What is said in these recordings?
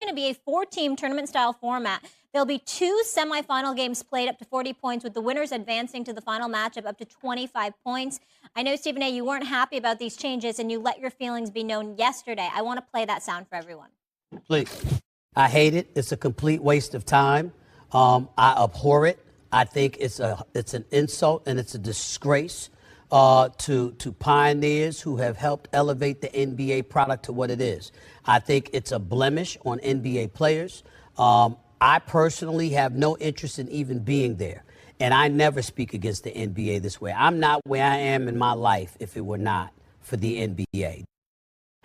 going to be a 4-team tournament-style format. There'll be 2 semifinal games played up to 40 points, with the winners advancing to the final matchup up to 25 points. I know, Stephen A., you weren't happy about these changes, and you let your feelings be known yesterday. I want to play that sound for everyone. Please. I hate it. It's a complete waste of time. I abhor it. I think it's an insult and it's a disgrace to pioneers who have helped elevate the NBA product to what it is. I think it's a blemish on NBA players. I personally have no interest in even being there. And I never speak against the NBA this way. I'm not where I am in my life if it were not for the NBA.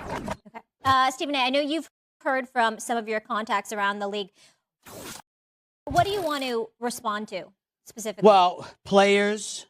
Okay. Stephen A., I know you've heard from some of your contacts around the league. What do you want to respond to specifically? Well, players,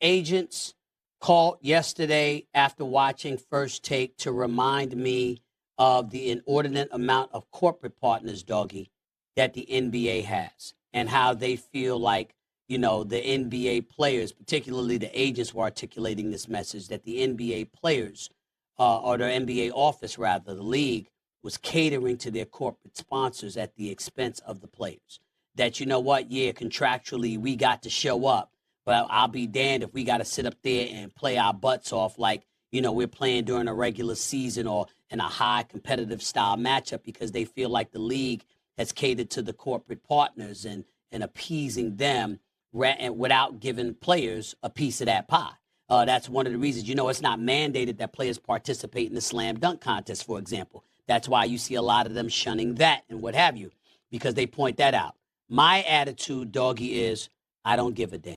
agents called yesterday after watching First Take to remind me of the inordinate amount of corporate partners, Doggy, that the NBA has, and how they feel like, the NBA players, particularly the agents, were articulating this message that the NBA players, or the NBA office, rather, the league, was catering to their corporate sponsors at the expense of the players. That, contractually we got to show up, but I'll be damned if we got to sit up there and play our butts off like, we're playing during a regular season or in a high competitive style matchup, because they feel like the league has catered to the corporate partners and appeasing them without giving players a piece of that pie. That's one of the reasons, it's not mandated that players participate in the slam dunk contest, for example. That's why you see a lot of them shunning that and what have you, because they point that out. My attitude, Doggy, is I don't give a damn.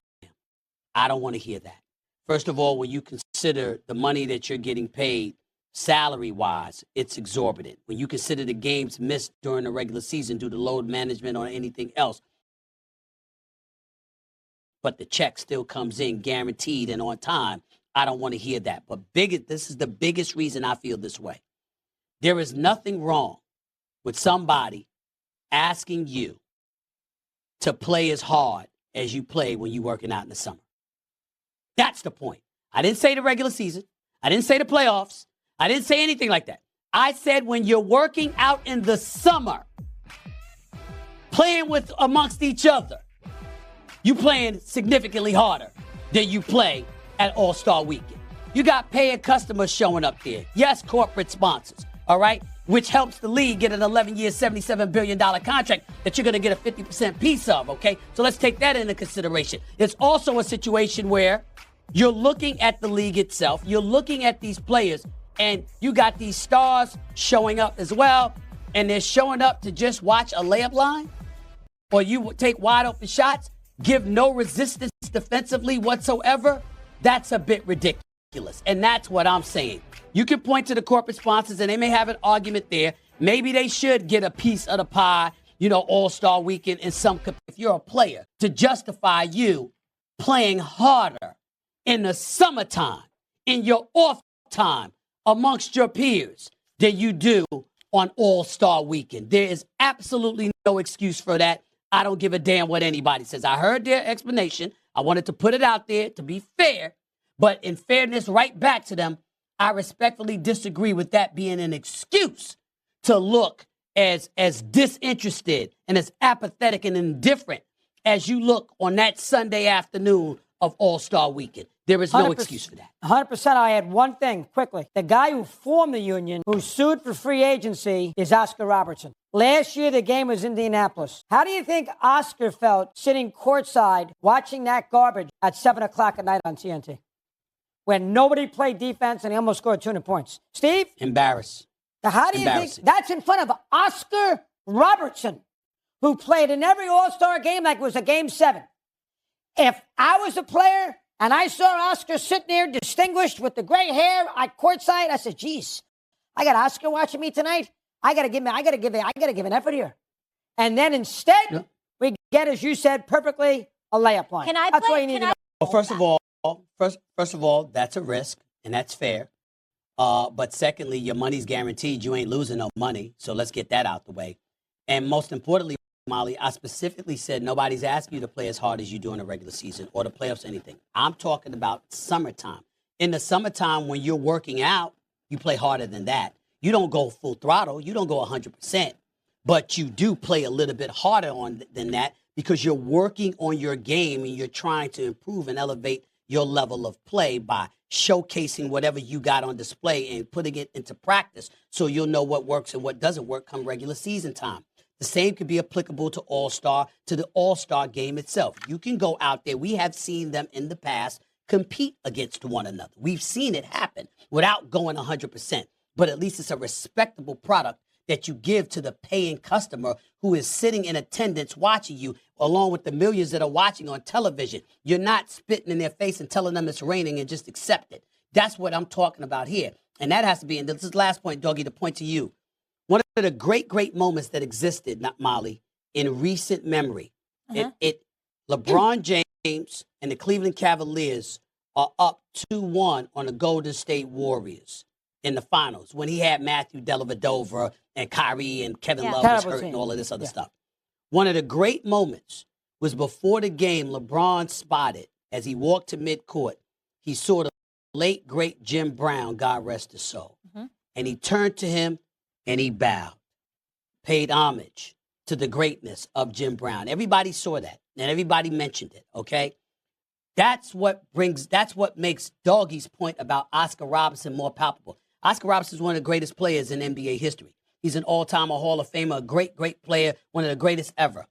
I don't want to hear that. First of all, when you consider the money that you're getting paid salary-wise, it's exorbitant. When you consider the games missed during the regular season due to load management or anything else, but the check still comes in guaranteed and on time, I don't want to hear that. But this is the biggest reason I feel this way. There is nothing wrong with somebody asking you to play as hard as you play when you're working out in the summer. That's the point. I didn't say the regular season. I didn't say the playoffs. I didn't say anything like that. I said when you're working out in the summer, playing amongst each other, you playing significantly harder than you play at All-Star Weekend. You got paying customers showing up there. Yes, corporate sponsors, all right, which helps the league get an 11-year, $77 billion contract that you're going to get a 50% piece of, okay? So let's take that into consideration. It's also a situation where you're looking at the league itself. You're looking at these players, and you got these stars showing up as well, and they're showing up to just watch a layup line, or you take wide open shots, give no resistance defensively whatsoever. That's a bit ridiculous, and that's what I'm saying. You can point to the corporate sponsors, and they may have an argument there. Maybe they should get a piece of the pie, All-Star Weekend in some, if you're a player, to justify you playing harder in the summertime, in your off time, amongst your peers than you do on All-Star Weekend. There is absolutely no excuse for that. I don't give a damn what anybody says. I heard their explanation. I wanted to put it out there to be fair, but in fairness, right back to them, I respectfully disagree with that being an excuse to look as disinterested and as apathetic and indifferent as you look on that Sunday afternoon of All-Star Weekend. There is no excuse for that. 100%. I had one thing quickly. The guy who formed the union, who sued for free agency, is Oscar Robertson. Last year, the game was Indianapolis. How do you think Oscar felt sitting courtside watching that garbage at 7 o'clock at night on TNT? When nobody played defense and he almost scored 200 points. Steve? Embarrassed. How do you think that's in front of Oscar Robertson, who played in every All-Star game like it was a Game 7? If I was a player and I saw Oscar sitting there distinguished with the gray hair at courtside, I said, geez, I got Oscar watching me tonight. I got to give an effort here. And then instead, we get, as you said perfectly, a layup line. That's all you need to know. Well, first of all, that's a risk, and that's fair. But secondly, your money's guaranteed. You ain't losing no money. So let's get that out the way. And most importantly, Molly, I specifically said nobody's asking you to play as hard as you do in the regular season or the playoffs or anything. I'm talking about summertime. In the summertime, when you're working out, you play harder than that. You don't go full throttle. You don't go 100%. but you do play a little bit harder than that because you're working on your game and you're trying to improve and elevate your level of play by showcasing whatever you got on display and putting it into practice so you'll know what works and what doesn't work come regular season time. The same could be applicable to the All-Star game itself. You can go out there. We have seen them in the past compete against one another. We've seen it happen without going 100%, but at least it's a respectable product that you give to the paying customer who is sitting in attendance watching you, along with the millions that are watching on television. You're not spitting in their face and telling them it's raining and just accept it. That's what I'm talking about here. And that has to be, and this is the last point, Doggy, to point to you. One of the great moments that existed, not Molly, in recent memory. LeBron James and the Cleveland Cavaliers are up 2-1 on the Golden State Warriors in the finals when he had Matthew Dellavedova and Kyrie and Kevin Love was hurt and all of this other stuff. One of the great moments was before the game, LeBron spotted, as he walked to midcourt, he saw the late, great Jim Brown, God rest his soul. And he turned to him and he bowed, paid homage to the greatness of Jim Brown. Everybody saw that and everybody mentioned it, okay? That's what makes Doggy's point about Oscar Robertson more palpable. Oscar Robertson is one of the greatest players in NBA history. He's an all-time Hall of Famer, a great player, one of the greatest ever.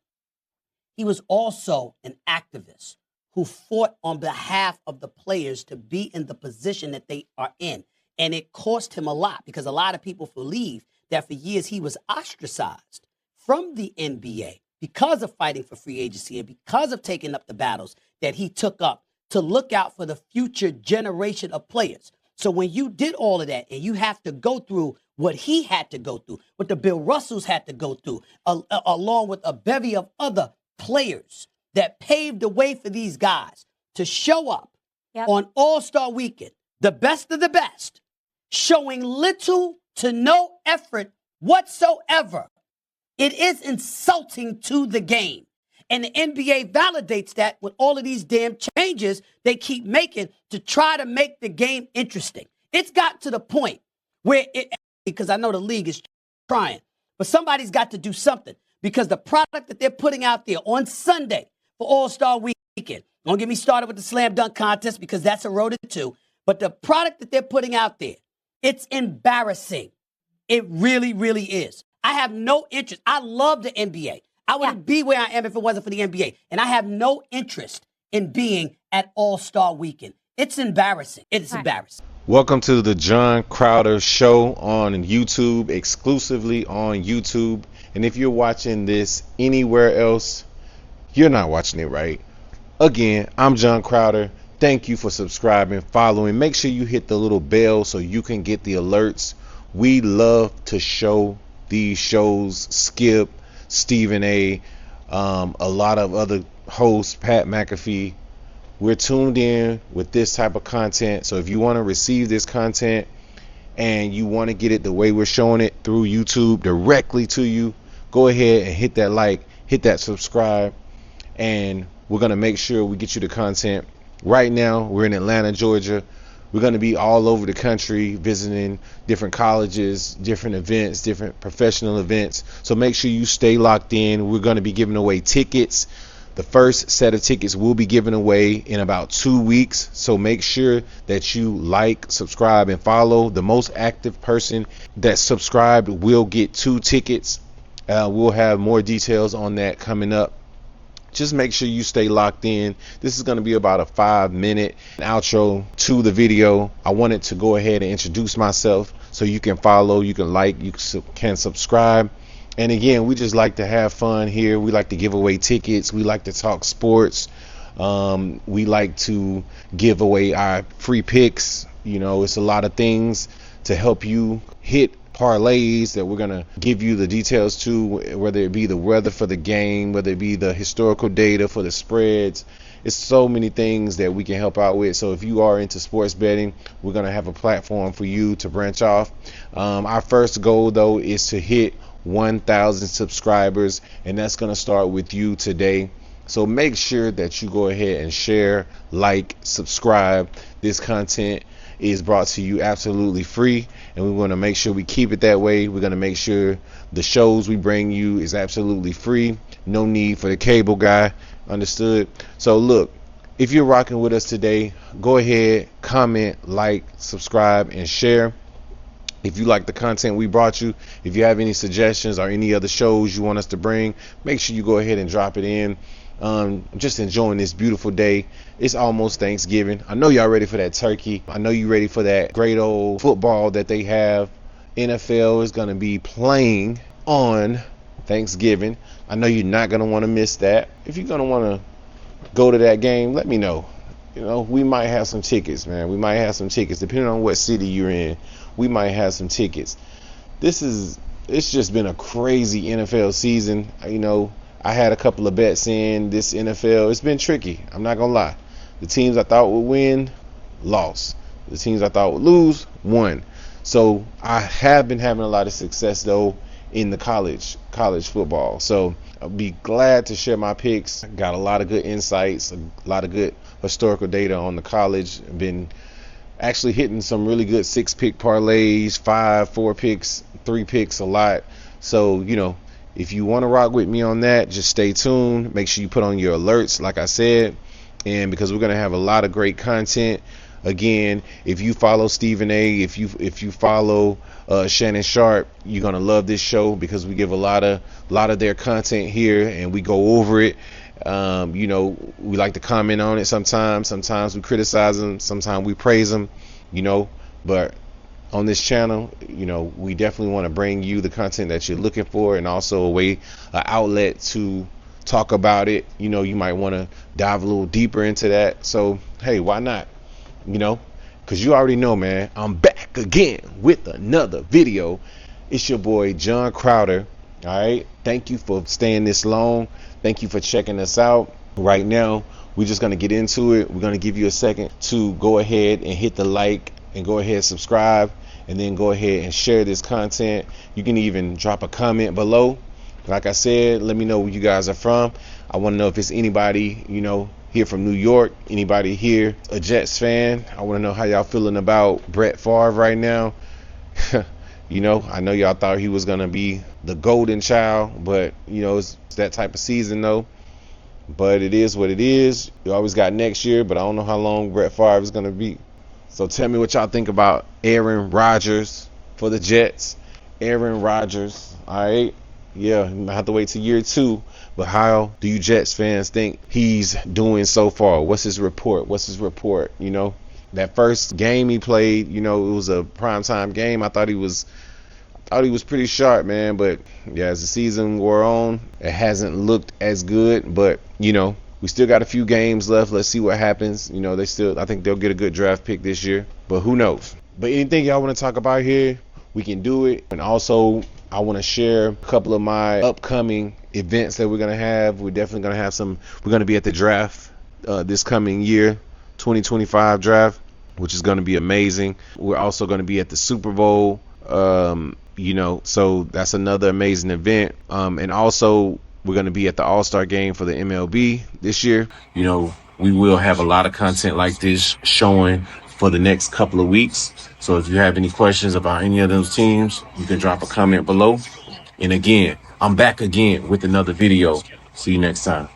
He was also an activist who fought on behalf of the players to be in the position that they are in. And it cost him a lot because a lot of people believe that for years he was ostracized from the NBA because of fighting for free agency and because of taking up the battles that he took up to look out for the future generation of players. So when you did all of that and you have to go through what he had to go through, what the Bill Russells had to go through, along with a bevy of other players that paved the way for these guys to show up on All-Star Weekend, the best of the best, showing little to no effort whatsoever, it is insulting to the game. And the NBA validates that with all of these damn changes they keep making to try to make the game interesting. It's got to the point where because I know the league is trying, but somebody's got to do something because the product that they're putting out there on Sunday for All-Star Weekend, don't get me started with the slam dunk contest because that's eroded too, but the product that they're putting out there, it's embarrassing. It really, really is. I have no interest. I love the NBA. I wouldn't be where I am if it wasn't for the NBA. And I have no interest in being at All-Star Weekend. It's embarrassing. It's embarrassing. Welcome to the John Crowder Show on YouTube, exclusively on YouTube. And if you're watching this anywhere else, you're not watching it right. Again, I'm John Crowder. Thank you for subscribing, following. Make sure you hit the little bell so you can get the alerts. We love to show these shows. Skip, Stephen A, a lot of other hosts, Pat McAfee. We're tuned in with this type of content. So if you want to receive this content and you want to get it the way we're showing it through YouTube directly to you, go ahead and hit that like, hit that subscribe, and we're going to make sure we get you the content. Right now, we're in Atlanta, Georgia. We're going to be all over the country visiting different colleges, different events, different professional events. So make sure you stay locked in. We're going to be giving away tickets. The first set of tickets will be given away in about 2 weeks. So make sure that you like, subscribe, and follow. The most active person that subscribed will get 2 tickets. We'll have more details on that coming up. Just make sure you stay locked in. This is going to be about a 5-minute outro to the video. I wanted to go ahead and introduce myself so you can follow, you can like, you can subscribe. And again, we just like to have fun here. We like to give away tickets. We like to talk sports. We like to give away our free picks. You know, it's a lot of things to help you hit parlays that we're going to give you the details to, whether it be the weather for the game, whether it be the historical data for the spreads. It's so many things that we can help out with. So if you are into sports betting, we're going to have a platform for you to branch off. Our first goal, though, is to hit 1,000 subscribers, and that's going to start with you today. So make sure that you go ahead and share, like, subscribe this content. is brought to you absolutely free, and we want to make sure we keep it that way. We're going to make sure the shows we bring you is absolutely free. No need for the cable guy. Understood? So look, if you're rocking with us today, go ahead, comment, like, subscribe, and share. If you like the content we brought you, if you have any suggestions or any other shows you want us to bring, make sure you go ahead and drop it in. I'm just enjoying this beautiful day. It's almost Thanksgiving. I know y'all ready for that turkey. I know you ready for that great old football that they have. NFL is going to be playing on Thanksgiving. I know you're not going to want to miss that. If you're going to want to go to that game, let me know. You know, we might have some tickets, man. We might have some tickets, depending on what city you're in. We might have some tickets. It's just been a crazy NFL season. You know, I had a couple of bets in this NFL. It's been tricky. I'm not going to lie. The teams I thought would win, lost. The teams I thought would lose, won. So I have been having a lot of success, though, in the college football. So I'll be glad to share my picks. Got a lot of good insights, a lot of good historical data on the college. I've been actually hitting some really good 6-pick parlays, 5, 4 picks, 3 picks, a lot. So, you know, if you want to rock with me on that, just stay tuned. Make sure you put on your alerts, like I said, and because we're going to have a lot of great content. Again, if you follow Stephen A, if you follow Shannon Sharp, you're gonna love this show because we give a lot of their content here and we go over it. You know, we like to comment on it sometimes. Sometimes we criticize them. Sometimes we praise them. You know, but on this channel, you know, we definitely want to bring you the content that you're looking for, and also a way, an outlet to talk about it. You know, you might want to dive a little deeper into that. So hey, why not? You know, because you already know, man, I'm back again with another video. It's your boy John Crowder. All right, thank you for staying this long. Thank you for checking us out. Right now we're just going to get into it. We're going to give you a second to go ahead and hit the like and go ahead and subscribe, and then go ahead and share this content. You can even drop a comment below. Like I said, let me know where you guys are from. I want to know if it's anybody, you know, here from New York, anybody here a Jets fan. I want to know how y'all feeling about Brett Favre right now. You know, I know y'all thought he was gonna be the golden child, but you know, it's that type of season though. But it is what it is. You always got next year, but I don't know how long Brett Favre is gonna be. So tell me what y'all think about Aaron Rodgers for the Jets. Aaron Rodgers, all right. Yeah, you might have to wait till year 2. But how do you Jets fans think he's doing so far? What's his report? You know, that first game he played, you know, it was a primetime game. I thought he was pretty sharp, man. But yeah, as the season wore on, it hasn't looked as good. But you know, we still got a few games left. Let's see what happens. You know, I think they'll get a good draft pick this year. But who knows? But anything y'all want to talk about here, we can do it. And also, I want to share a couple of my upcoming events that we're going to have. We're definitely going to have we're going to be at the draft this coming year, 2025 draft, which is going to be amazing. We're also going to be at the Super Bowl, you know, so that's another amazing event. And also we're going to be at the All-Star game for the MLB this year. You know, we will have a lot of content like this showing for the next couple of weeks. So if you have any questions about any of those teams, you can drop a comment below. And again, I'm back again with another video. See you next time.